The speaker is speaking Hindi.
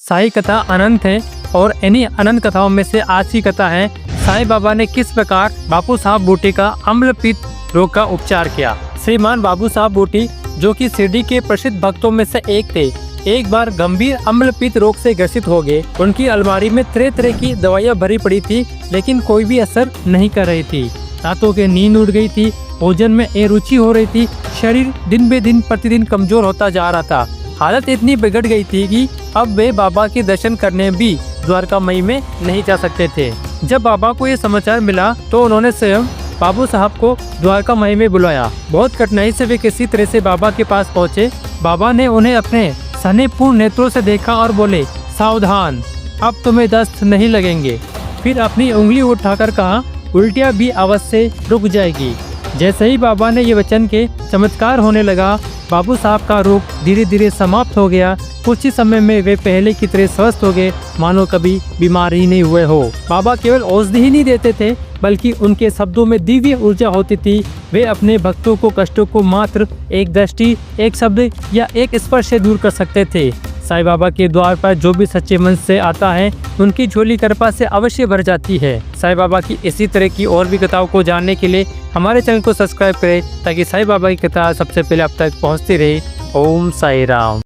साई कथा अनंत है और इन्हीं अनंत कथाओं में से आज की कथा है साईं बाबा ने किस प्रकार बापू साहब बूटी का अम्लपित्त रोग का उपचार किया। श्रीमान बाबू साहब बूटी जो कि शिरडी के प्रसिद्ध भक्तों में से एक थे, एक बार गंभीर अम्लपित्त रोग से ग्रसित हो गए। उनकी अलमारी में तरह तरह की दवाइयाँ भरी पड़ी थी, लेकिन कोई भी असर नहीं कर रही थी। रातों की नींद उड़ गई थी, भोजन में अरुचि हो रही थी, शरीर दिन बे दिन प्रतिदिन कमजोर होता जा रहा था। हालत इतनी बिगड़ गई थी कि अब वे बाबा के दर्शन करने भी द्वारकामाई में नहीं जा सकते थे। जब बाबा को ये समाचार मिला तो उन्होंने स्वयं बाबू साहब को द्वारकामाई में बुलाया। बहुत कठिनाई से वे किसी तरह से बाबा के पास पहुँचे। बाबा ने उन्हें अपने स्नेहपूर्ण नेत्रों से देखा और बोले, सावधान, अब तुम्हें दस्त नहीं लगेंगे। फिर अपनी उंगली उठाकर कहा, उल्टियाँ भी अवश्य रुक जाएगी। जैसे ही बाबा ने ये वचन के चमत्कार होने लगा, बाबू साहब का रोग धीरे धीरे समाप्त हो गया। कुछ ही समय में वे पहले की तरह स्वस्थ हो गए, मानो कभी बीमार ही नहीं हुए हो। बाबा केवल औषधि ही नहीं देते थे, बल्कि उनके शब्दों में दिव्य ऊर्जा होती थी। वे अपने भक्तों को कष्टों को मात्र एक दृष्टि, एक शब्द या एक स्पर्श से दूर कर सकते थे। साईं बाबा के द्वार पर जो भी सच्चे मन से आता है, उनकी झोली कृपा से अवश्य भर जाती है। साईं बाबा की इसी तरह की और भी कथाओं को जानने के लिए हमारे चैनल को सब्सक्राइब करें, ताकि साईं बाबा की कथा सबसे पहले आप तक पहुंचती रहे। ओम साई राम।